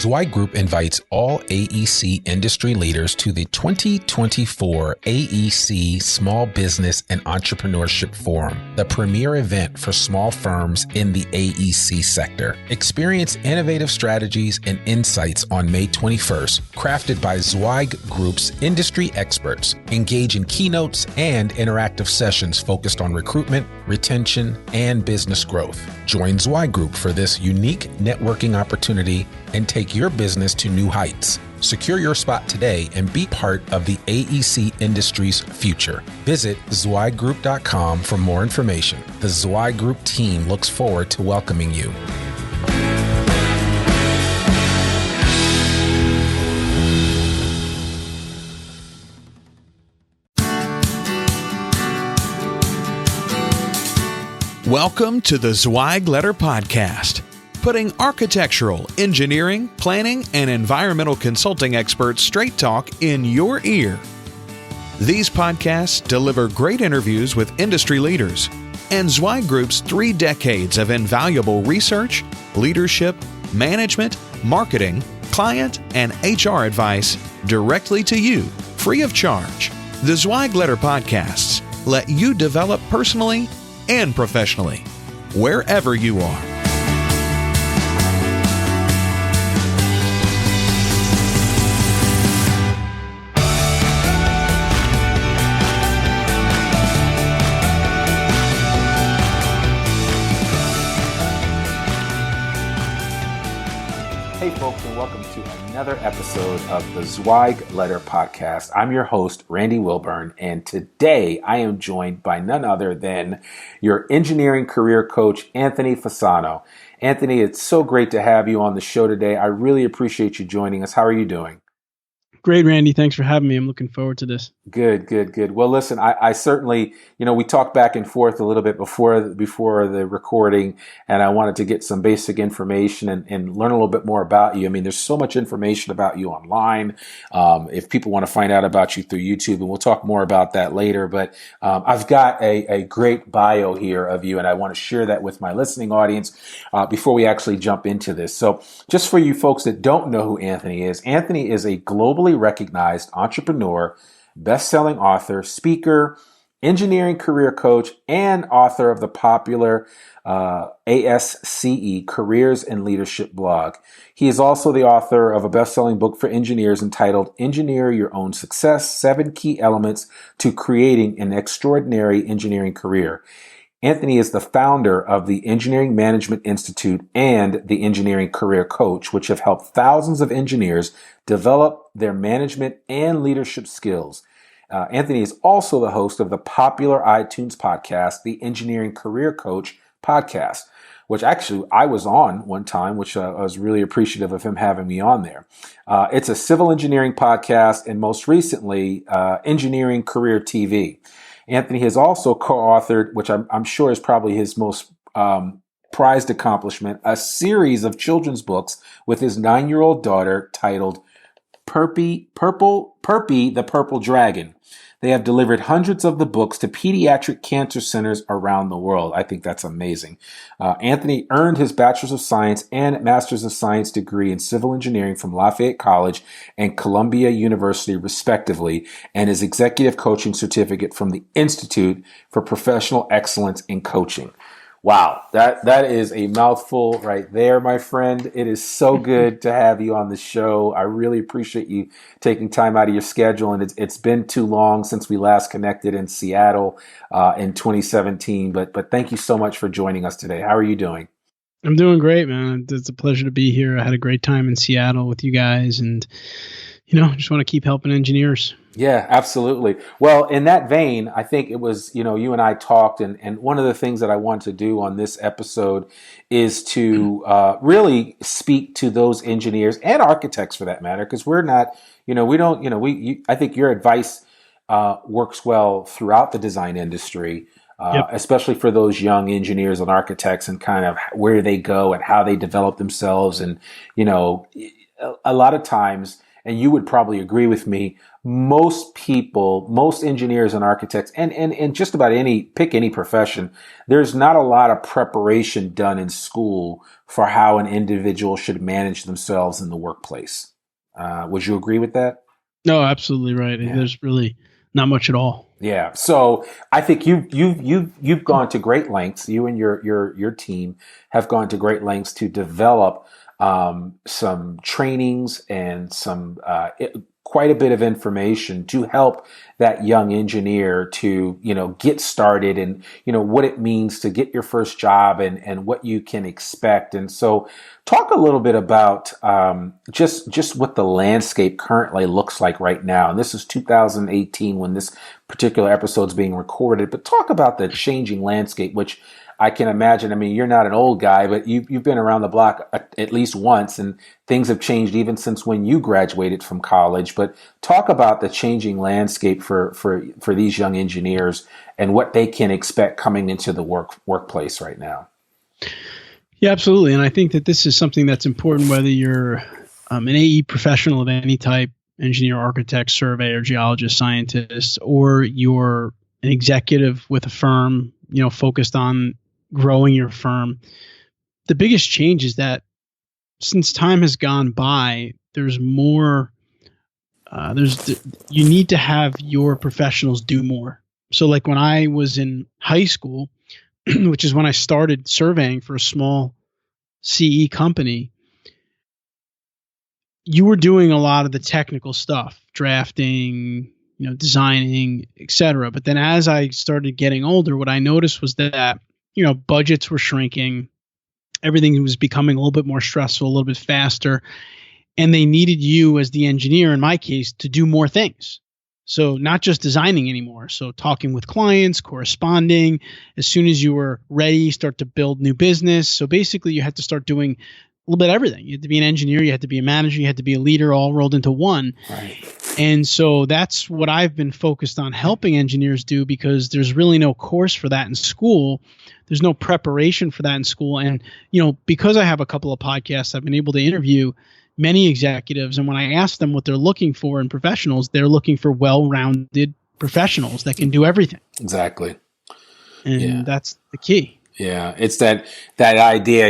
Zweig Group invites all AEC industry leaders to the 2024 AEC Small Business and Entrepreneurship Forum, the premier event for small firms in the AEC sector. Experience innovative strategies and insights on May 21st, crafted by Zweig Group's industry experts. Engage in keynotes and interactive sessions focused on recruitment, retention, and business growth. Join Zweig Group for this unique networking opportunity and take your business to new heights. Secure your spot today and be part of the AEC industry's future. Visit zweiggroup.com for more information. The Zweig Group team looks forward to welcoming you. Welcome to the Zweig Letter Podcast, putting architectural, engineering, planning, and environmental consulting experts straight talk in your ear. These podcasts deliver great interviews with industry leaders and Zweig Group's 3 decades of invaluable research, leadership, management, marketing, client, and HR advice directly to you, free of charge. The Zweig Letter Podcasts let you develop personally and professionally, wherever you are. Hey folks, and welcome to another episode of the Zweig Letter Podcast. I'm your host, Randy Wilburn, and today I am joined by none other than your engineering career coach, Anthony Fasano. Anthony, it's so great to have you on the show today. I really appreciate you joining us. How are you doing? Great, Randy. Thanks for having me. I'm looking forward to this. Good. Well, listen, I certainly, we talked back and forth a little bit before the recording, and I wanted to get some basic information and learn a little bit more about you. I mean, there's so much information about you online. If people want to find out about you through YouTube, and we'll talk more about that later, but I've got a great bio here of you, and I want to share that with my listening audience before we actually jump into this. So just for you folks that don't know who Anthony is a globally recognized entrepreneur, best-selling author, speaker, engineering career coach, and author of the popular ASCE Careers and Leadership blog. He is also the author of a best-selling book for engineers entitled Engineer Your Own Success: 7 Key Elements to Creating an Extraordinary Engineering Career. Anthony is the founder of the Engineering Management Institute and the Engineering Career Coach, which have helped thousands of engineers develop their management and leadership skills. Anthony is also the host of the popular iTunes podcast, the Engineering Career Coach podcast, which actually I was on one time, which I was really appreciative of him having me on there. It's a civil engineering podcast, and most recently, Engineering Career TV. Anthony has also co-authored, which I'm sure is probably his most prized accomplishment, a series of children's books with his 9-year-old daughter titled Perpy the Purple Dragon. They have delivered hundreds of the books to pediatric cancer centers around the world. I think that's amazing. Anthony earned his Bachelor's of Science and Master's of Science degree in Civil Engineering from Lafayette College and Columbia University, respectively, and his Executive Coaching Certificate from the Institute for Professional Excellence in Coaching. Wow, that is a mouthful right there, my friend. It is so good to have you on the show. I really appreciate you taking time out of your schedule, and it's been too long since we last connected in Seattle in 2017. But thank you so much for joining us today. How are you doing? I'm doing great, man. It's a pleasure to be here. I had a great time in Seattle with you guys, and just want to keep helping engineers. Yeah, absolutely. Well, in that vein, I think it was, you and I talked, and one of the things that I want to do on this episode is to really speak to those engineers and architects for that matter, because we're not, I think your advice works well throughout the design industry, especially for those young engineers and architects and kind of where they go and how they develop themselves. And, a lot of times, and you would probably agree with me, most people, most engineers and architects, and just about pick any profession, there's not a lot of preparation done in school for how an individual should manage themselves in the workplace. Would you agree with that? No, absolutely right. Yeah. There's really not much at all. Yeah. So I think you've gone to great lengths. You and your team have gone to great lengths to develop some trainings and some quite a bit of information to help that young engineer to, get started and, what it means to get your first job and what you can expect. And so talk a little bit about just what the landscape currently looks like right now. And this is 2018 when this particular episode is being recorded, but talk about the changing landscape, which I can imagine. I mean, you're not an old guy, but you've been around the block at least once, and things have changed even since when you graduated from college. But talk about the changing landscape for these young engineers and what they can expect coming into the workplace right now. Yeah, absolutely. And I think that this is something that's important, whether you're an AE professional of any type, engineer, architect, surveyor, geologist, scientist, or you're an executive with a firm, focused on growing your firm. The biggest change is that since time has gone by, there's more, you need to have your professionals do more. So like when I was in high school, which is when I started surveying for a small CE company, you were doing a lot of the technical stuff, drafting, designing, etc. But then as I started getting older, what I noticed was that, budgets were shrinking. Everything was becoming a little bit more stressful, a little bit faster. And they needed you as the engineer, in my case, to do more things. So not just designing anymore. So talking with clients, corresponding. As soon as you were ready, start to build new business. So basically you had to start doing a little bit of everything. You had to be an engineer, you had to be a manager, you had to be a leader, all rolled into one. Right. And so that's what I've been focused on helping engineers do, because there's really no course for that in school. There's no preparation for that in school. And, because I have a couple of podcasts, I've been able to interview many executives. And when I ask them what they're looking for in professionals, they're looking for well-rounded professionals that can do everything. Exactly. And that's the key. Yeah, it's that idea,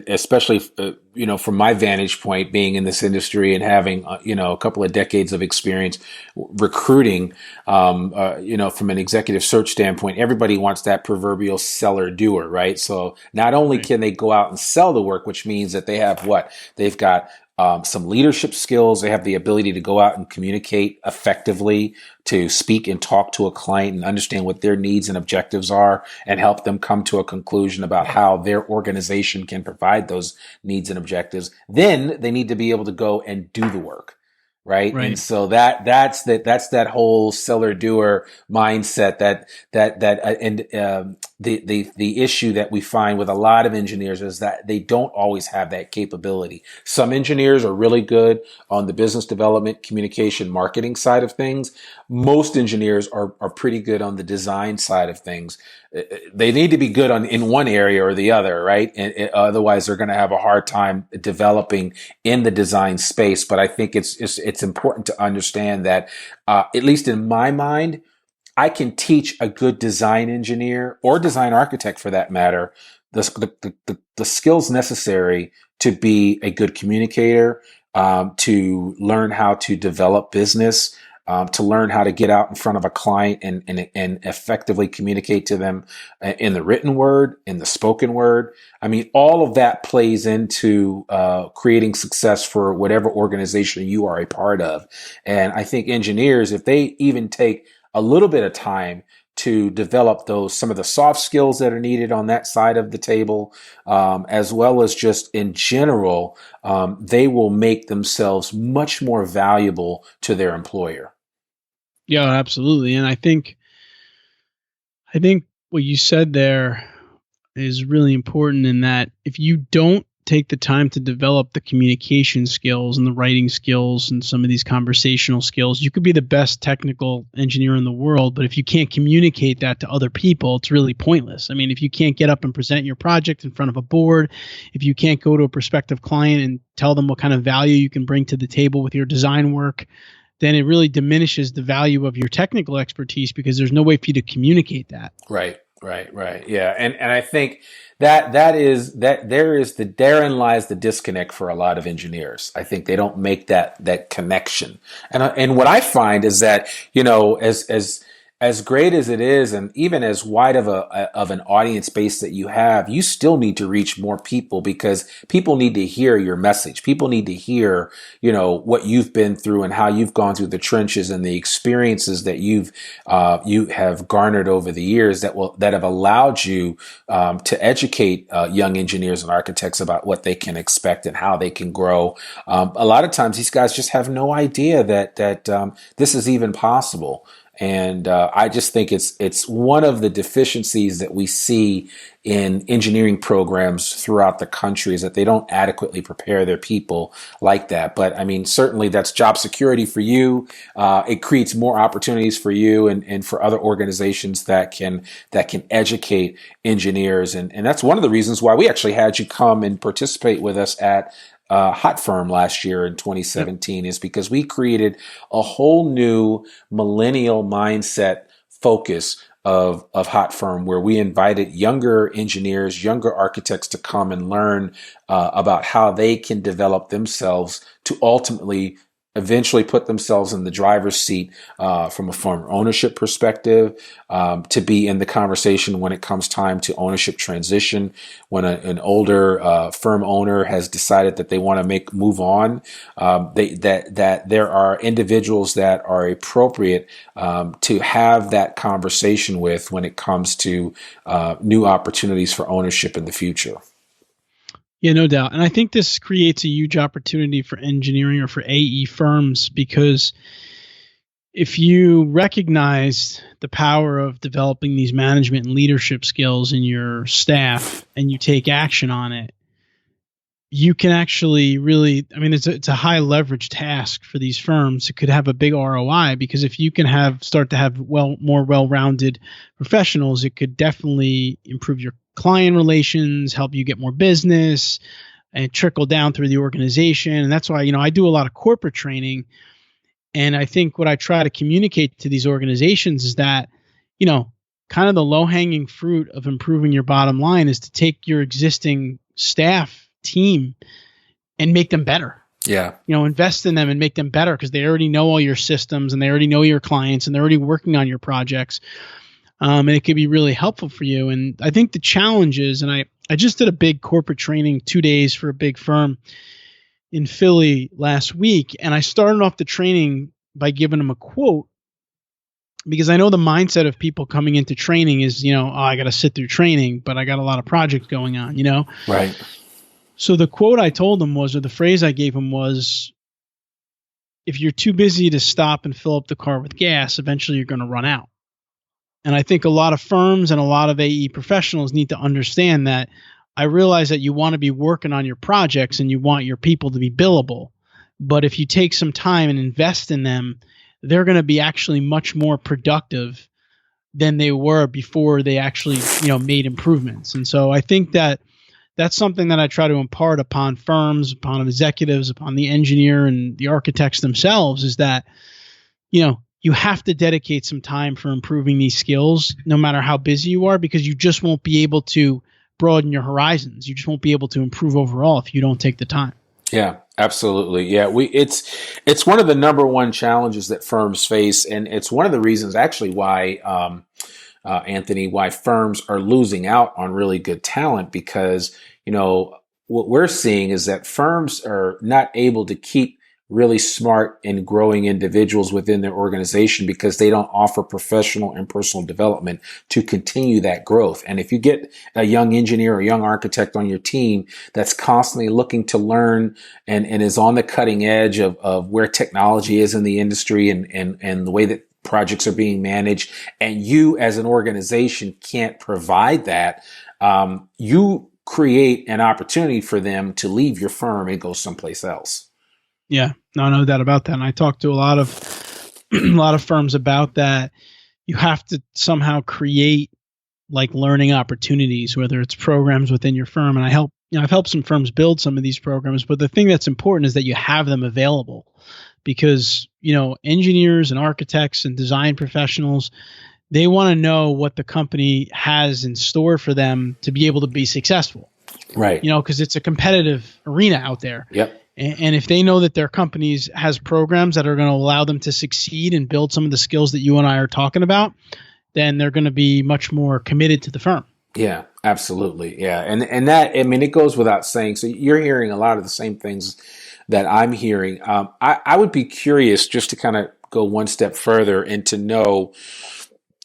especially, from my vantage point, being in this industry and having, a couple of decades of experience recruiting, from an executive search standpoint, everybody wants that proverbial seller doer, right? So not only can they go out and sell the work, which means that they have they've got some leadership skills. They have the ability to go out and communicate effectively, to speak and talk to a client and understand what their needs and objectives are and help them come to a conclusion about how their organization can provide those needs and objectives. Then they need to be able to go and do the work. Right. And so that's that whole seller doer mindset the issue that we find with a lot of engineers is that they don't always have that capability. Some engineers are really good on the business development, communication, marketing side of things. Most engineers are pretty good on the design side of things. They need to be good in one area or the other, right? And otherwise they're going to have a hard time developing in the design space. But I think it's important to understand that, at least in my mind, I can teach a good design engineer or design architect, for that matter, the skills necessary to be a good communicator, to learn how to develop business, to learn how to get out in front of a client and effectively communicate to them in the written word, in the spoken word. I mean, all of that plays into creating success for whatever organization you are a part of. And I think engineers, if they even take a little bit of time to develop some of the soft skills that are needed on that side of the table, as well as just in general, they will make themselves much more valuable to their employer. Yeah, absolutely. And I think what you said there is really important, in that if you don't take the time to develop the communication skills and the writing skills and some of these conversational skills, you could be the best technical engineer in the world, but if you can't communicate that to other people, it's really pointless. I mean, if you can't get up and present your project in front of a board, if you can't go to a prospective client and tell them what kind of value you can bring to the table with your design work, then it really diminishes the value of your technical expertise because there's no way for you to communicate that. Right. Yeah. And I think therein lies the disconnect for a lot of engineers. I think they don't make that connection. And what I find is that, as great as it is, and even as wide of an audience base that you have, you still need to reach more people because people need to hear your message. People need to hear, what you've been through and how you've gone through the trenches and the experiences that you have garnered over the years that have allowed you to educate young engineers and architects about what they can expect and how they can grow. A lot of times, these guys just have no idea that this is even possible. And I just think it's one of the deficiencies that we see in engineering programs throughout the country is that they don't adequately prepare their people like that. But I mean, certainly that's job security for you. It creates more opportunities for you and for other organizations that can educate engineers. And that's one of the reasons why we actually had you come and participate with us at Hot Firm last year in 2017 is because we created a whole new millennial mindset focus of Hot Firm, where we invited younger engineers, younger architects to come and learn about how they can develop themselves to ultimately eventually put themselves in the driver's seat from a firm ownership perspective, to be in the conversation when it comes time to ownership transition, when an older firm owner has decided that they want to move on, that there are individuals that are appropriate to have that conversation with when it comes to new opportunities for ownership in the future. Yeah, no doubt. And I think this creates a huge opportunity for engineering or for AE firms, because if you recognize the power of developing these management and leadership skills in your staff and you take action on it, you can actually really, it's a high leverage task for these firms. It could have a big ROI, because if you can start to have more well-rounded professionals, it could definitely improve your client relations, help you get more business, and trickle down through the organization. And that's why, I do a lot of corporate training. And I think what I try to communicate to these organizations is that, kind of the low-hanging fruit of improving your bottom line is to take your existing staff team and make them better. Yeah. Invest in them and make them better, because they already know all your systems and they already know your clients and they're already working on your projects. And it could be really helpful for you. And I think the challenge is, and I just did a big corporate training 2 days for a big firm in Philly last week. And I started off the training by giving them a quote, because I know the mindset of people coming into training is, I got to sit through training, but I got a lot of projects going on, Right. So the quote I told them was, or the phrase I gave them was, if you're too busy to stop and fill up the car with gas, eventually you're going to run out. And I think a lot of firms and a lot of AE professionals need to understand that. I realize that you want to be working on your projects and you want your people to be billable. But if you take some time and invest in them, they're going to be actually much more productive than they were before they actually, made improvements. And so I think that that's something that I try to impart upon firms, upon executives, upon the engineer and the architects themselves, is that, you have to dedicate some time for improving these skills, no matter how busy you are, because you just won't be able to broaden your horizons. You just won't be able to improve overall if you don't take the time. Yeah, absolutely. Yeah, it's one of the number one challenges that firms face, and it's one of the reasons actually why, Anthony, why firms are losing out on really good talent, because, what we're seeing is that firms are not able to keep really smart and growing individuals within their organization because they don't offer professional and personal development to continue that growth. And if you get a young engineer or young architect on your team that's constantly looking to learn and is on the cutting edge of where technology is in the industry and the way that projects are being managed, and you as an organization can't provide that, you create an opportunity for them to leave your firm and go someplace else. Yeah, no doubt about that. And I talked to a lot of firms about that. You have to somehow create like learning opportunities, whether it's programs within your firm. And I've helped some firms build some of these programs, but the thing that's important is that you have them available, because, engineers and architects and design professionals, they want to know what the company has in store for them to be able to be successful. Right. Because it's a competitive arena out there. Yep. And if they know that their companies has programs that are going to allow them to succeed and build some of the skills that you and I are talking about, then they're going to be much more committed to the firm. Yeah, absolutely. Yeah. And that, I mean, it goes without saying. So you're hearing a lot of the same things that I'm hearing. I would be curious just to kind of go one step further and to know,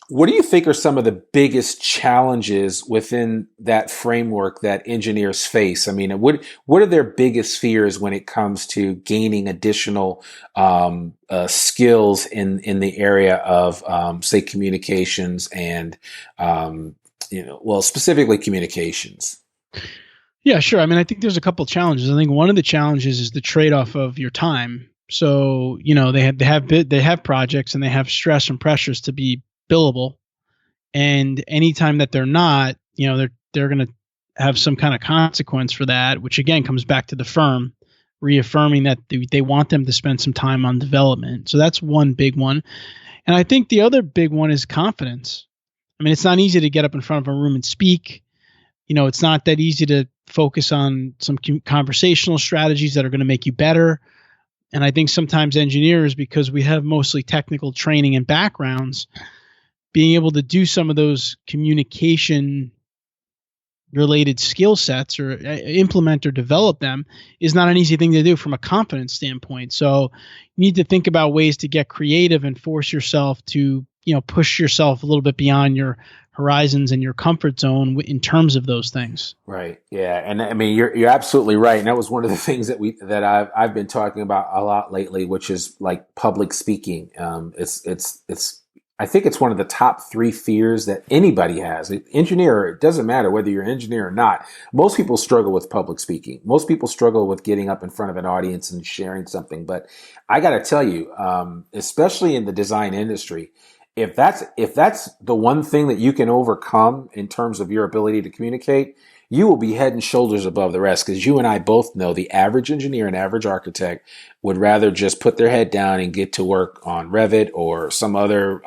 what do you think are some of the biggest challenges within that framework that engineers face? I mean, what are their biggest fears when it comes to gaining additional skills in the area of, say, communications and, specifically communications? Yeah, sure. I mean, I think there's a couple of challenges. I think one of the challenges is the trade-off of your time. So, they have projects and they have stress and pressures to be billable, and anytime that they're not, they're going to have some kind of consequence for that, which again comes back to the firm reaffirming that they want them to spend some time on development. So that's one big one. And I think the other big one is confidence. I mean, it's not easy to get up in front of a room and speak. It's not that easy to focus on some conversational strategies that are going to make you better. And I think sometimes engineers, because we have mostly technical training and backgrounds, being able to do some of those communication related skill sets or implement or develop them is not an easy thing to do from a confidence standpoint. So you need to think about ways to get creative and force yourself to, push yourself a little bit beyond your horizons and your comfort zone in terms of those things. Right. Yeah. And I mean, you're absolutely right. And that was one of the things that I've been talking about a lot lately, which is like public speaking. I think it's one of the top 3 fears that anybody has. Engineer, it doesn't matter whether you're an engineer or not. Most people struggle with public speaking. Most people struggle with getting up in front of an audience and sharing something. But I got to tell you, especially in the design industry, if that's the one thing that you can overcome in terms of your ability to communicate, you will be head and shoulders above the rest, because you and I both know the average engineer and average architect would rather just put their head down and get to work on Revit or some other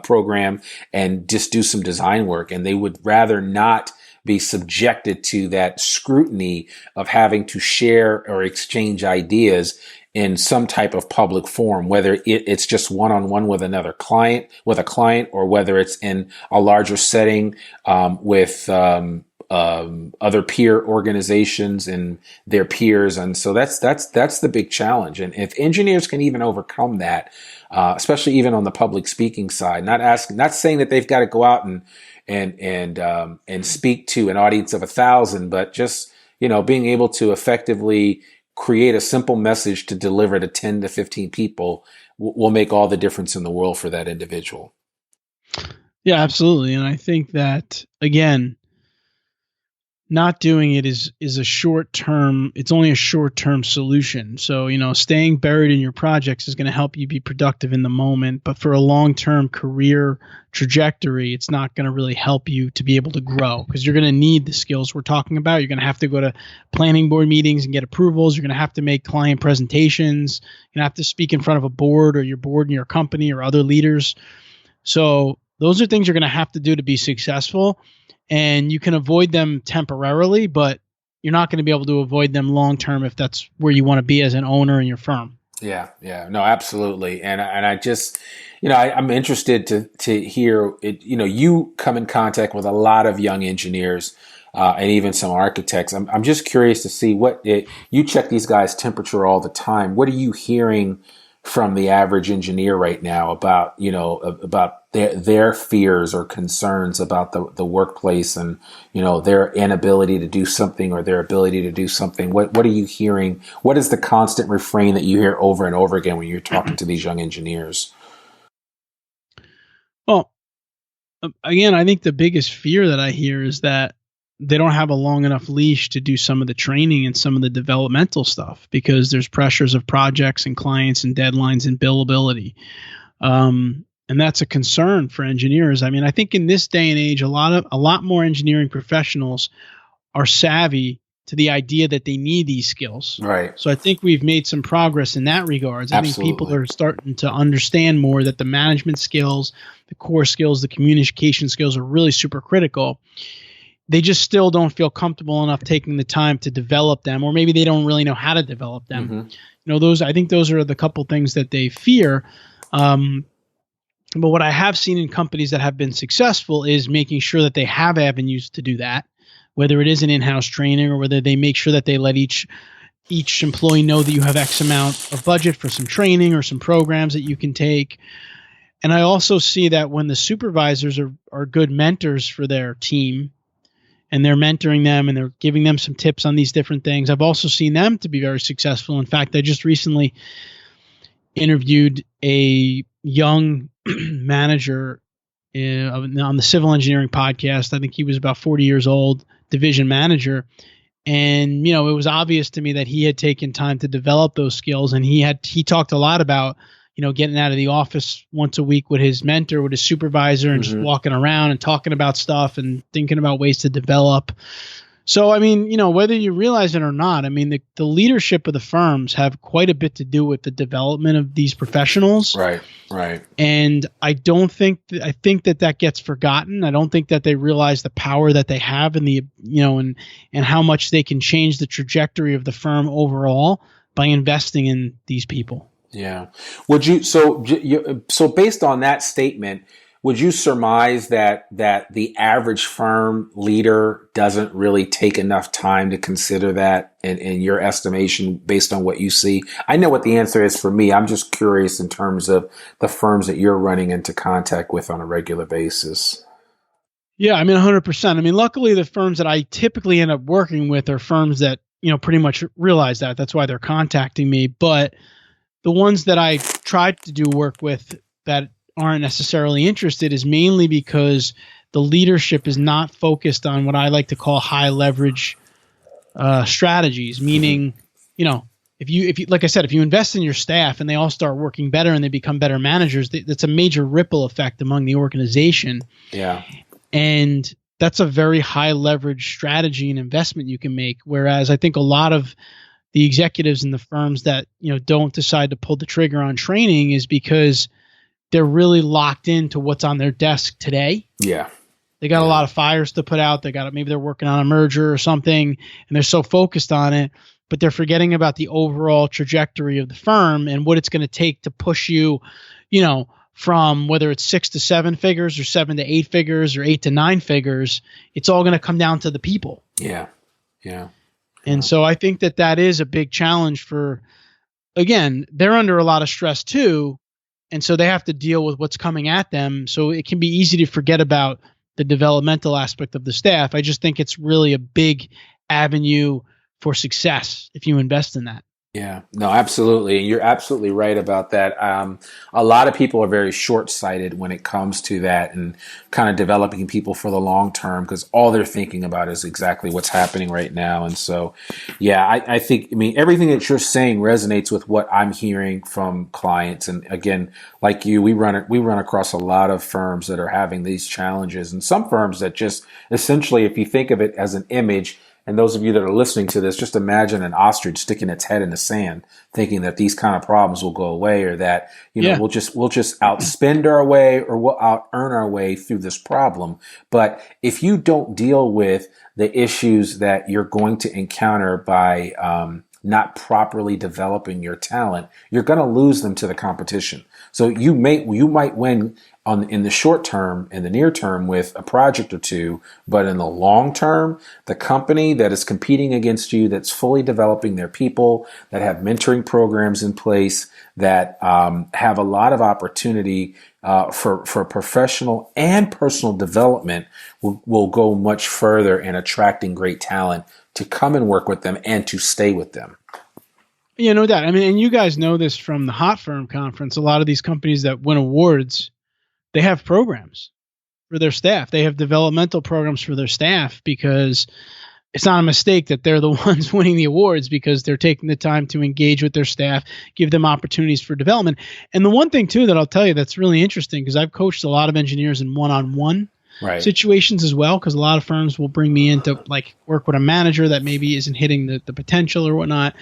program and just do some design work. And they would rather not be subjected to that scrutiny of having to share or exchange ideas in some type of public forum, whether it's just one-on-one with a client, or whether it's in a larger setting with other peer organizations and their peers. And so that's the big challenge. And if engineers can even overcome that, especially even on the public speaking side, not saying that they've got to go out and speak to an audience of 1,000, but just, being able to effectively create a simple message to deliver to 10 to 15 people will make all the difference in the world for that individual. Yeah, absolutely. And I think that, again, not doing it is a short-term, it's only a short-term solution. So, staying buried in your projects is going to help you be productive in the moment, but for a long-term career trajectory, it's not going to really help you to be able to grow, because you're going to need the skills we're talking about. You're going to have to go to planning board meetings and get approvals. You're going to have to make client presentations. You're going to have to speak in front of a board or your board in your company or other leaders. So those are things you're going to have to do to be successful. And you can avoid them temporarily, but you're not going to be able to avoid them long term if that's where you want to be as an owner in your firm. Yeah, no, absolutely. And I just, I'm interested to hear it. You come in contact with a lot of young engineers and even some architects. I'm just curious to see you check these guys' temperature all the time. What are you hearing from the average engineer right now about their fears or concerns about the workplace and their inability to do something or their ability to do something? What are you hearing? What is the constant refrain that you hear over and over again when you're talking to these young engineers? Well, again, I think the biggest fear that I hear is that they don't have a long enough leash to do some of the training and some of the developmental stuff, because there's pressures of projects and clients and deadlines and billability. And that's a concern for engineers. I mean, I think in this day and age, a lot more engineering professionals are savvy to the idea that they need these skills. Right. So I think we've made some progress in that regards. I think people are starting to understand more that the management skills, the core skills, the communication skills are really super critical. They just still don't feel comfortable enough taking the time to develop them, or maybe they don't really know how to develop them. Mm-hmm. I think those are the couple things that they fear. But what I have seen in companies that have been successful is making sure that they have avenues to do that, whether it is an in-house training or whether they make sure that they let each employee know that you have X amount of budget for some training or some programs that you can take. And I also see that when the supervisors are good mentors for their team and they're mentoring them and they're giving them some tips on these different things, I've also seen them to be very successful. In fact, I just recently interviewed a young manager on the Civil Engineering Podcast. I think he was about 40 years old, division manager. And, it was obvious to me that he had taken time to develop those skills. And he talked a lot about, getting out of the office once a week with his mentor, with his supervisor, and just walking around and talking about stuff and thinking about ways to develop. So, whether you realize it or not, the leadership of the firms have quite a bit to do with the development of these professionals. Right. And I think that gets forgotten. I don't think that they realize the power that they have and and how much they can change the trajectory of the firm overall by investing in these people. Yeah. So based on that statement, would you surmise that the average firm leader doesn't really take enough time to consider that in your estimation based on what you see? I know what the answer is for me. I'm just curious in terms of the firms that you're running into contact with on a regular basis. Yeah, 100%. Luckily, the firms that I typically end up working with are firms that, pretty much realize that. That's why they're contacting me. But the ones that I tried to do work with that aren't necessarily interested is mainly because the leadership is not focused on what I like to call high leverage strategies. Meaning, if you like I said, if you invest in your staff and they all start working better and they become better managers, that's a major ripple effect among the organization. Yeah, and that's a very high leverage strategy and investment you can make. Whereas I think a lot of the executives in the firms that don't decide to pull the trigger on training is because they're really locked into what's on their desk today. Yeah. They got a lot of fires to put out. Maybe they're working on a merger or something and they're so focused on it, but they're forgetting about the overall trajectory of the firm and what it's going to take to push you, from whether it's 6 to 7 figures or 7 to 8 figures or 8 to 9 figures. It's all going to come down to the people. Yeah. And so I think that is a big challenge again, they're under a lot of stress too. And so they have to deal with what's coming at them. So it can be easy to forget about the developmental aspect of the staff. I just think it's really a big avenue for success if you invest in that. Yeah, no, absolutely. And you're absolutely right about that. A lot of people are very short-sighted when it comes to that and kind of developing people for the long term because all they're thinking about is exactly what's happening right now. And so, yeah, I think, everything that you're saying resonates with what I'm hearing from clients. And again, like you, we run across a lot of firms that are having these challenges and some firms that just essentially, if you think of it as an image, and those of you that are listening to this, just imagine an ostrich sticking its head in the sand, thinking that these kind of problems will go away, or that we'll just outspend our way, or we'll out earn our way through this problem. But if you don't deal with the issues that you're going to encounter by not properly developing your talent, you're going to lose them to the competition. So you might win in the short term, in the near term with a project or two, but in the long term, the company that is competing against you, that's fully developing their people, that have mentoring programs in place, that have a lot of opportunity for professional and personal development, will go much further in attracting great talent to come and work with them and to stay with them. Yeah, no doubt. And you guys know this from the Hot Firm Conference. A lot of these companies that win awards, they have programs for their staff. They have developmental programs for their staff because it's not a mistake that they're the ones winning the awards, because they're taking the time to engage with their staff, give them opportunities for development. And the one thing too that I'll tell you that's really interesting, because I've coached a lot of engineers in one-on-one situations as well, because a lot of firms will bring me in to like work with a manager that maybe isn't hitting the potential or whatnot.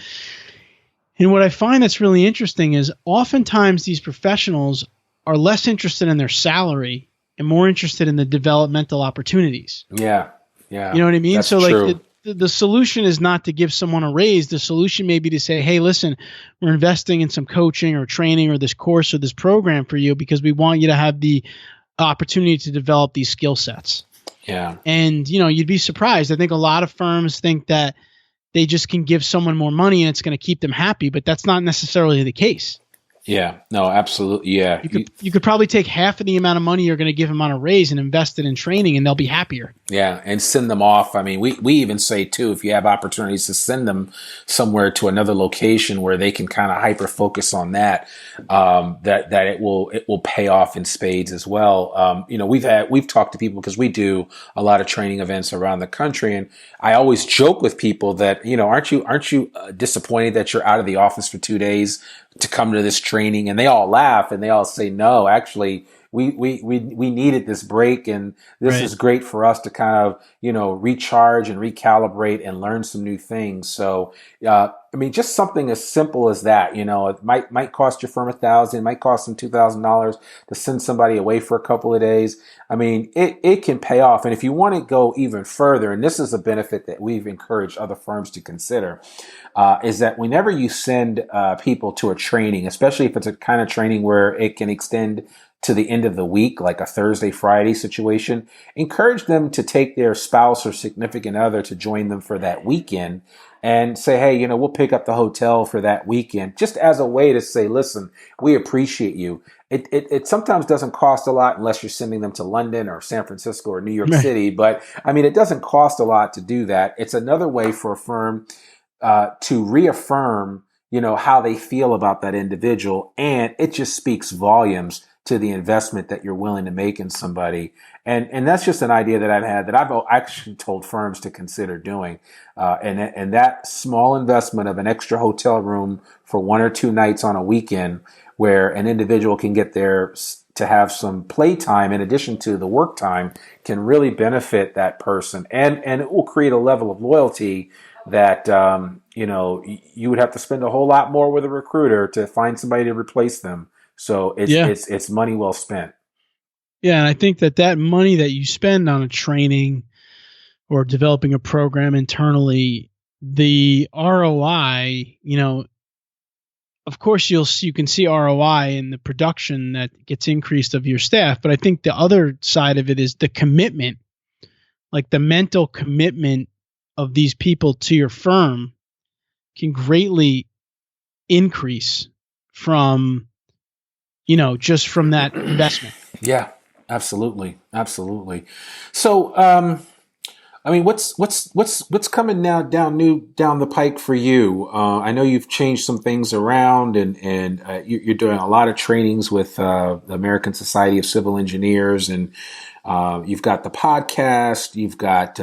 And what I find that's really interesting is oftentimes these professionals are less interested in their salary and more interested in the developmental opportunities. Yeah. Yeah. You know what I mean? That's so true. like the solution is not to give someone a raise. The solution may be to say, hey, listen, we're investing in some coaching or training or this course or this program for you because we want you to have the opportunity to develop these skill sets. Yeah. And, you'd be surprised. I think a lot of firms think that they just can give someone more money and it's going to keep them happy, but that's not necessarily the case. Yeah, no, absolutely. Yeah. You could probably take half of the amount of money you're going to give them on a raise and invest it in training and they'll be happier. Yeah, and send them off. I mean, we even say too, if you have opportunities to send them somewhere to another location where they can kind of hyper focus on that, that it will pay off in spades as well. We've talked to people because we do a lot of training events around the country, and I always joke with people that aren't you disappointed that you're out of the office for 2 days to come to this training? And they all laugh and they all say, no, actually, we needed this break, and this is great for us to kind of, recharge and recalibrate and learn some new things. So, just something as simple as that, it might cost your firm $1,000, it might cost them $2,000 to send somebody away for a couple of days. I mean, it can pay off. And if you want to go even further, and this is a benefit that we've encouraged other firms to consider, is that whenever you send people to a training, especially if it's a kind of training where it can extend to the end of the week, like a Thursday, Friday situation, encourage them to take their spouse or significant other to join them for that weekend and say, hey, we'll pick up the hotel for that weekend, just as a way to say, listen, we appreciate you. It sometimes doesn't cost a lot unless you're sending them to London or San Francisco or New York City. But it doesn't cost a lot to do that. It's another way for a firm to reaffirm, how they feel about that individual. And it just speaks volumes to the investment that you're willing to make in somebody. And that's just an idea that I've had that I've actually told firms to consider doing. And that small investment of an extra hotel room for 1 or 2 nights on a weekend where an individual can get there to have some playtime in addition to the work time can really benefit that person. And it will create a level of loyalty that, you would have to spend a whole lot more with a recruiter to find somebody to replace them. So it's money well spent. Yeah, and I think that money that you spend on a training or developing a program internally, the ROI, of course you can see ROI in the production that gets increased of your staff, but I think the other side of it is the commitment, like the mental commitment of these people to your firm can greatly increase from just from that investment. Yeah, absolutely. Absolutely. So, what's coming now down the pike for you? I know you've changed some things around and you're doing a lot of trainings with the American Society of Civil Engineers, and you've got the podcast, you've got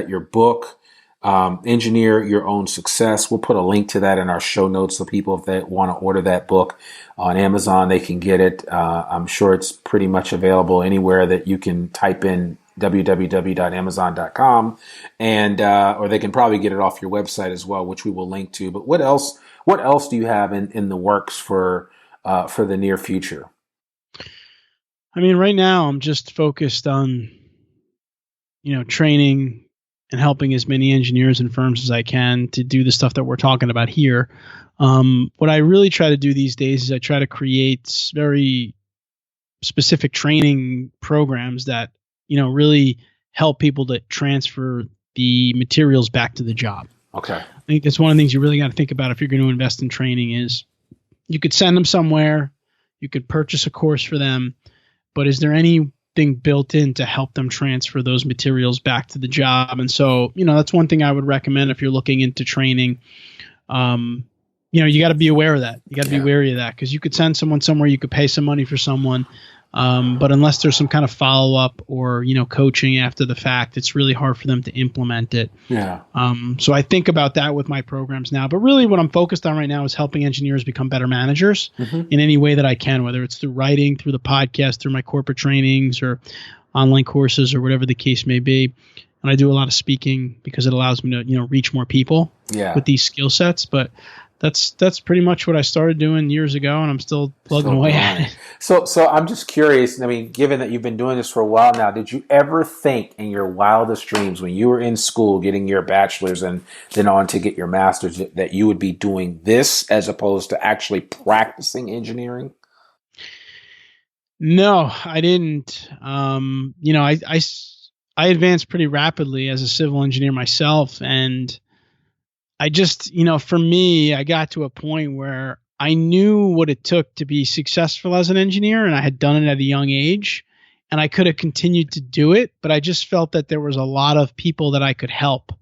your book, Engineer Your Own Success. We'll put a link to that in our show notes so people, if they want to order that book on Amazon, they can get it. I'm sure it's pretty much available anywhere that you can type in www.amazon.com, and or they can probably get it off your website as well, which we will link to. But what else do you have in the works for the near future? Right now I'm just focused on training and helping as many engineers and firms as I can to do the stuff that we're talking about here. What I really try to do these days is I try to create very specific training programs that, really help people to transfer the materials back to the job. Okay. I think that's one of the things you really got to think about if you're going to invest in training is you could send them somewhere, you could purchase a course for them, but is there anything built in to help them transfer those materials back to the job? And so, that's one thing I would recommend if you're looking into training. You got to be aware of that. You got to be wary of that, because you could send someone somewhere, you could pay some money for someone, but unless there's some kind of follow-up or, coaching after the fact, it's really hard for them to implement it. Yeah. So I think about that with my programs now, but really what I'm focused on right now is helping engineers become better managers in any way that I can, whether it's through writing, through the podcast, through my corporate trainings, or online courses or whatever the case may be. And I do a lot of speaking because it allows me to, reach more people with these skill sets. But that's pretty much what I started doing years ago, and I'm still plugging away at it. So I'm just curious. I mean, given that you've been doing this for a while now, did you ever think in your wildest dreams when you were in school getting your bachelor's and then on to get your master's that you would be doing this as opposed to actually practicing engineering? No, I didn't. I advanced pretty rapidly as a civil engineer myself, and I just, for me, I got to a point where I knew what it took to be successful as an engineer, and I had done it at a young age, and I could have continued to do it, but I just felt that there was a lot of people that I could help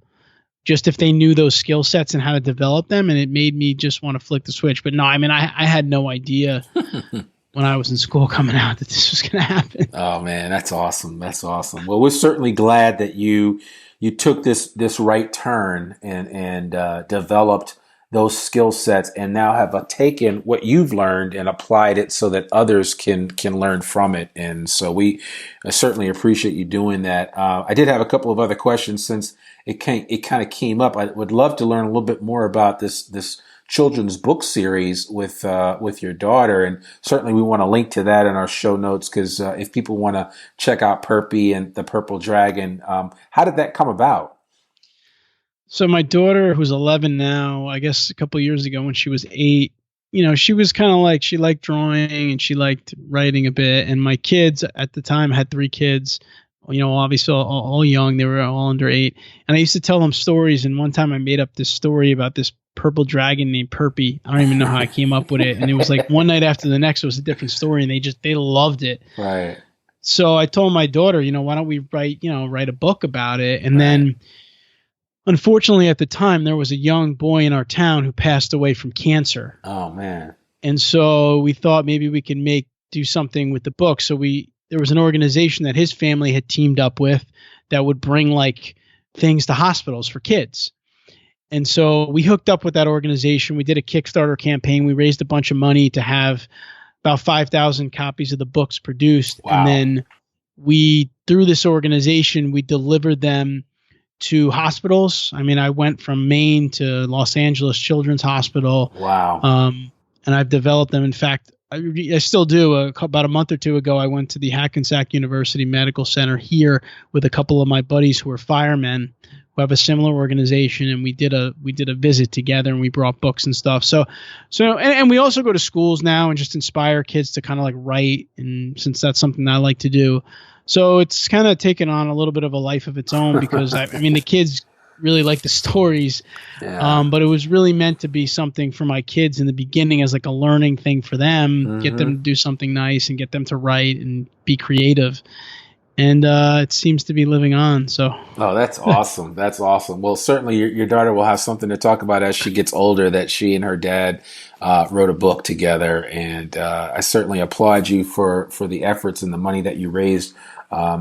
just if they knew those skill sets and how to develop them, and it made me just want to flick the switch. But no, I mean, I had no idea when I was in school coming out that this was going to happen. Oh man, that's awesome. That's awesome. Well, we're certainly glad that you took this right turn and developed those skill sets and now have taken what you've learned and applied it so that others can learn from it. And so we certainly appreciate you doing that. I did have a couple of other questions since it kind of came up. I would love to learn a little bit more about this children's book series with your daughter, and certainly we want to link to that in our show notes because if people want to check out Perpy and the Purple Dragon, how did that come about? So my daughter, who's 11 now, I guess a couple of years ago when she was 8, she was kind of like, she liked drawing and she liked writing a bit. And my kids at the time, had 3 kids, obviously all young, they were all under 8. And I used to tell them stories. And one time I made up this story about this purple dragon named Perpy. I don't even know how I came up with it. And it was like one night after the next, it was a different story, and they loved it. Right. So I told my daughter, why don't we write a book about it? And then unfortunately at the time there was a young boy in our town who passed away from cancer. Oh man. And so we thought maybe we could do something with the book. So there was an organization that his family had teamed up with that would bring like things to hospitals for kids. And so we hooked up with that organization. We did a Kickstarter campaign. We raised a bunch of money to have about 5,000 copies of the books produced. Wow. And then through this organization, we delivered them to hospitals. I mean, I went from Maine to Los Angeles Children's Hospital. Wow. And I've developed them. In fact, I still do. About a month or two ago, I went to the Hackensack University Medical Center here with a couple of my buddies who are firemen who have a similar organization, and we did a visit together, and we brought books and stuff. So we also go to schools now and just inspire kids to kind of like write, and since that's something that I like to do. So it's kind of taken on a little bit of a life of its own because I mean the kids really like the stories, but it was really meant to be something for my kids in the beginning as like a learning thing for them, get them to do something nice and get them to write and be creative. And it seems to be living on. So. Oh, that's awesome. That's awesome. Well, certainly your daughter will have something to talk about as she gets older, that she and her dad wrote a book together. And I certainly applaud you for the efforts and the money that you raised.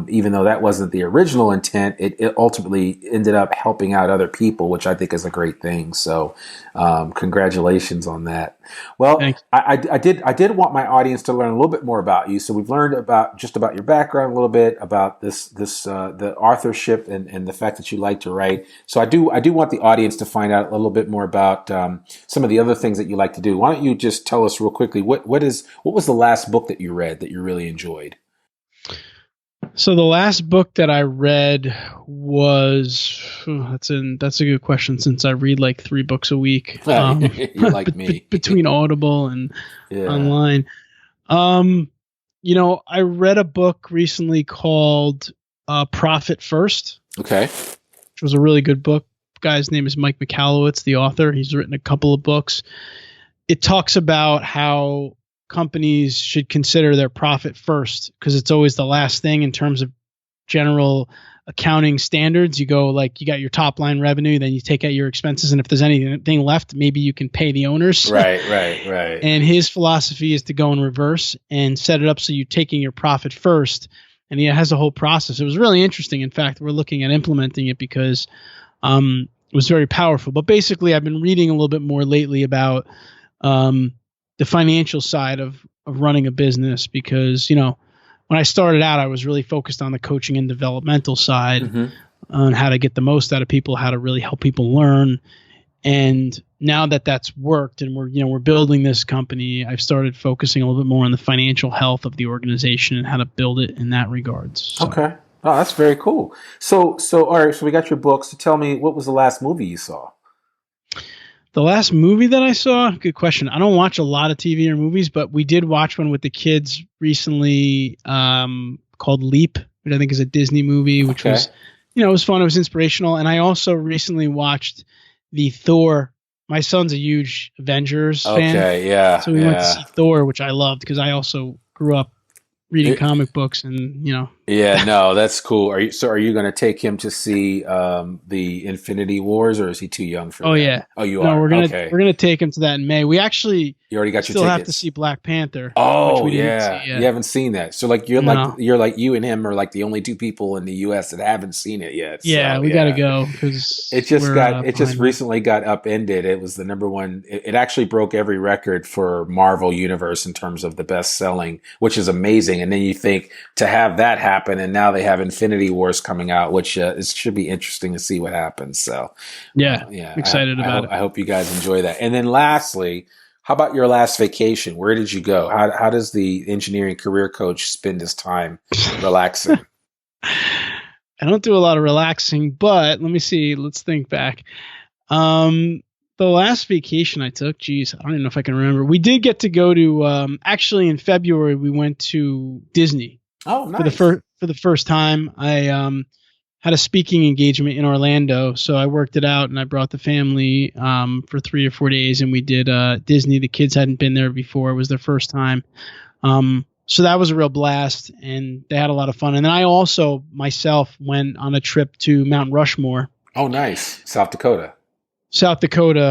Even though that wasn't the original intent, it ultimately ended up helping out other people, which I think is a great thing. So, congratulations on that. Well, I did want my audience to learn a little bit more about you. So we've learned about your background a little bit, about the authorship and the fact that you like to write. So I do want the audience to find out a little bit more about some of the other things that you like to do. Why don't you just tell us real quickly what was the last book that you read that you really enjoyed? So the last book that I read was that's a good question, since I read like 3 books a week. You're like me. Between Audible and online. I read a book recently called Profit First. Okay. Which was a really good book. The guy's name is Mike Michalowicz, the author. He's written a couple of books. It talks about how companies should consider their profit first, because it's always the last thing in terms of general accounting standards. You go like, you got your top line revenue, then you take out your expenses, and if there's anything left, maybe you can pay the owners. Right. And his philosophy is to go in reverse and set it up so you're taking your profit first. And he has a whole process. It was really interesting. In fact, we're looking at implementing it because it was very powerful. But basically, I've been reading a little bit more lately about the financial side of running a business, because, when I started out, I was really focused on the coaching and developmental side, on how to get the most out of people, how to really help people learn. And now that that's worked and we're building this company, I've started focusing a little bit more on the financial health of the organization and how to build it in that regards. So. Okay. Oh, that's very cool. So all right, so we got your books. So tell me, what was the last movie you saw? The last movie that I saw, good question. I don't watch a lot of TV or movies, but we did watch one with the kids recently called Leap, which I think is a Disney movie, which was, it was fun. It was inspirational. And I also recently watched the Thor. My son's a huge Avengers fan. Okay, yeah. So we went to see Thor, which I loved because I also grew up reading comic books and, Yeah, no, that's cool. Are you going to take him to see the Infinity Wars, or is he too young for that? Yeah. Oh, you are? No, we're gonna take him to that in May. We actually you already got your still tickets. have to see Black Panther. Oh, which we yeah. didn't see yet. You haven't seen that. So like you and him are like the only two people in the US that haven't seen it yet. Yeah, so, we got to go because it just recently got upended. It was the number one. It actually broke every record for Marvel Universe in terms of the best selling, which is amazing. And then you think to have that happen, and now they have Infinity Wars coming out, which it should be interesting to see what happens. So excited about it. I hope you guys enjoy that. And then lastly, how about your last vacation? Where did you go? How does the engineering career coach spend his time relaxing? I don't do a lot of relaxing, but let me see. Let's think back. The last vacation I took, geez, I don't even know if I can remember. We did get to go to, actually in February, we went to Disney. Oh, nice. For the first time. I had a speaking engagement in Orlando, so I worked it out and I brought the family for 3 or 4 days, and we did Disney. The kids hadn't been there before. It was their first time. So that was a real blast, and they had a lot of fun. And then I also, myself, went on a trip to Mount Rushmore. Oh, nice. South Dakota.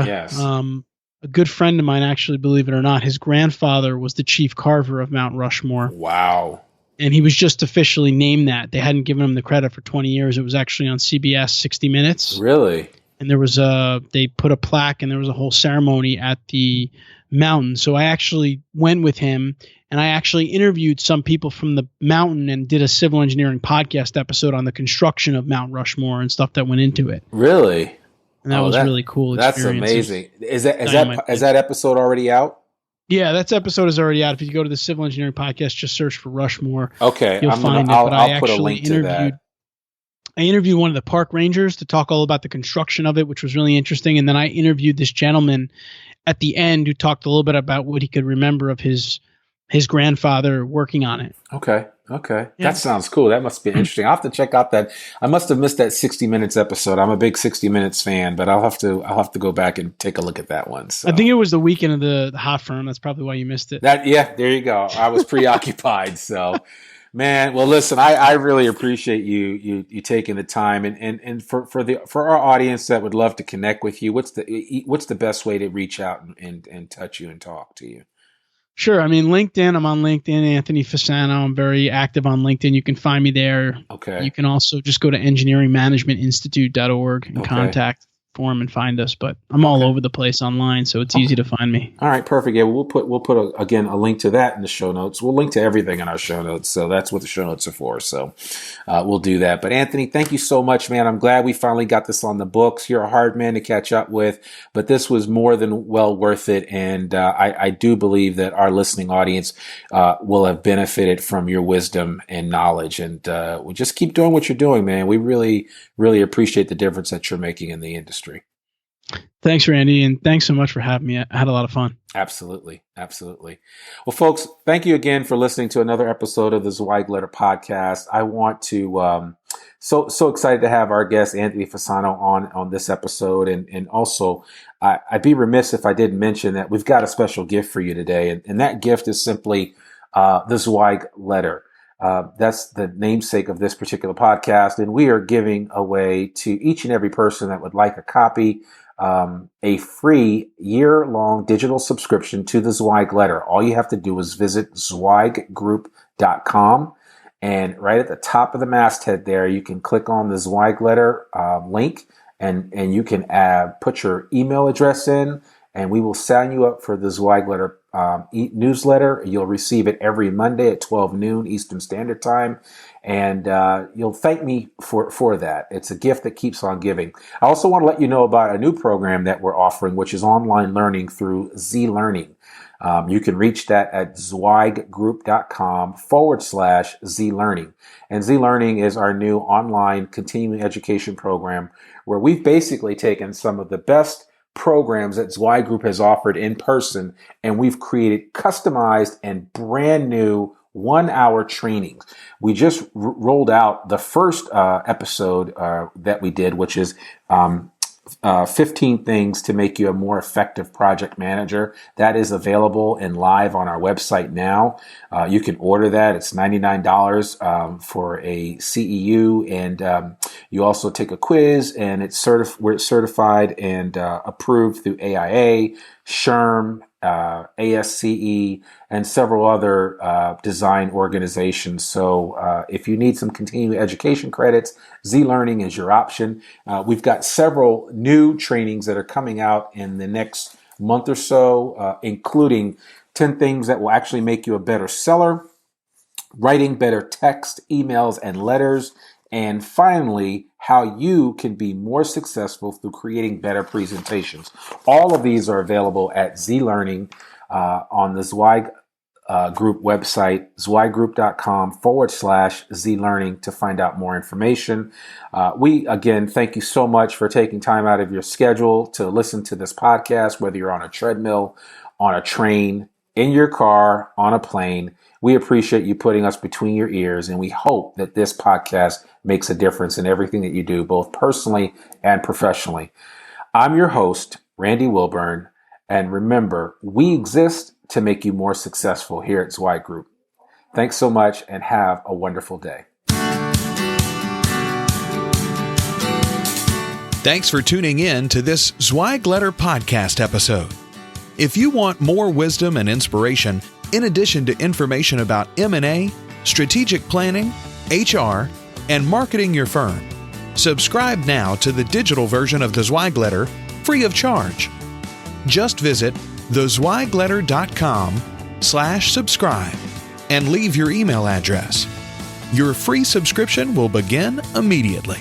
Yes. A good friend of mine, actually, believe it or not, his grandfather was the chief carver of Mount Rushmore. Wow. And he was just officially named that. They hadn't given him the credit for 20 years. It was actually on CBS 60 Minutes. Really? And there was they put a plaque and there was a whole ceremony at the mountain. So I actually went with him and I actually interviewed some people from the mountain and did a civil engineering podcast episode on the construction of Mount Rushmore and stuff that went into it. Really? And that was really cool. That's amazing. Is that episode already out? Yeah, that episode is already out. If you go to the Civil Engineering Podcast, just search for Rushmore. Okay, you'll find it. But I'll put a link to that. I interviewed one of the park rangers to talk all about the construction of it, which was really interesting. And then I interviewed this gentleman at the end who talked a little bit about what he could remember of his grandfather working on it. Okay. Yeah. That sounds cool. That must be interesting. I'll have to check out that. I must have missed that 60 Minutes episode. I'm a big 60 Minutes fan, but I'll have to go back and take a look at that one. So. I think it was the weekend of the hot firm. That's probably why you missed it. There you go. I was preoccupied. So, man, well, listen, I really appreciate you taking the time and for our audience that would love to connect with you. What's the best way to reach out and touch you and talk to you? Sure. I mean, LinkedIn. I'm on LinkedIn, Anthony Fasano. I'm very active on LinkedIn. You can find me there. Okay. You can also just go to engineeringmanagementinstitute.org and contact form and find us. But I'm all over the place online, so it's easy to find me. All right, perfect. Yeah, we'll put a link to that in the show notes. We'll link to everything in our show notes, so that's what the show notes are for. So we'll do that. But Anthony, thank you so much, man. I'm glad we finally got this on the books. You're a hard man to catch up with, but this was more than well worth it. And I do believe that our listening audience will have benefited from your wisdom and knowledge. And we'll just keep doing what you're doing, man. We really, really appreciate the difference that you're making in the industry. Thanks, Randy, and thanks so much for having me. I had a lot of fun. Absolutely. Well, folks, thank you again for listening to another episode of the Zweig Letter Podcast. I want to so excited to have our guest Anthony Fasano on this episode, and also I'd be remiss if I didn't mention that we've got a special gift for you today, and that gift is simply the Zweig Letter. That's the namesake of this particular podcast, and we are giving away to each and every person that would like a copy a free year-long digital subscription to the Zweig Letter. All you have to do is visit zweiggroup.com, and right at the top of the masthead there, you can click on the Zweig Letter link, and you can put your email address in, and we will sign you up for the Zweig Letter newsletter. You'll receive it every Monday at 12 noon Eastern Standard Time, and you'll thank me for that. It's a gift that keeps on giving. I also want to let you know about a new program that we're offering, which is online learning through Z Learning. You can reach that at zweiggroup.com/Z Learning. And Z Learning is our new online continuing education program where we've basically taken some of the best programs that Zweig Group has offered in person, and we've created customized and brand new 1-hour trainings. We just rolled out the first episode that we did, which is 15 things to make you a more effective project manager. That is available and live on our website now. You can order that. It's $99 for a CEU, and you also take a quiz, and we're certified and approved through AIA, SHRM, ASCE, and several other design organizations. So if you need some continuing education credits, Z Learning is your option. We've got several new trainings that are coming out in the next month or so, including 10 things that will actually make you a better seller, writing better text, emails, and letters, and finally, how you can be more successful through creating better presentations. All of these are available at Z Learning on the Zweig Group website, zweiggroup.com/Z Learning to find out more information. We, again, thank you so much for taking time out of your schedule to listen to this podcast, whether you're on a treadmill, on a train, in your car, on a plane. We appreciate you putting us between your ears, and we hope that this podcast makes a difference in everything that you do, both personally and professionally. I'm your host, Randy Wilburn, and remember, we exist to make you more successful here at Zweig Group. Thanks so much, and have a wonderful day. Thanks for tuning in to this Zweig Letter Podcast episode. If you want more wisdom and inspiration, in addition to information about M&A, strategic planning, HR, and marketing your firm, subscribe now to the digital version of the Zweig Letter free of charge. Just visit thezweigletter.com/subscribe and leave your email address. Your free subscription will begin immediately.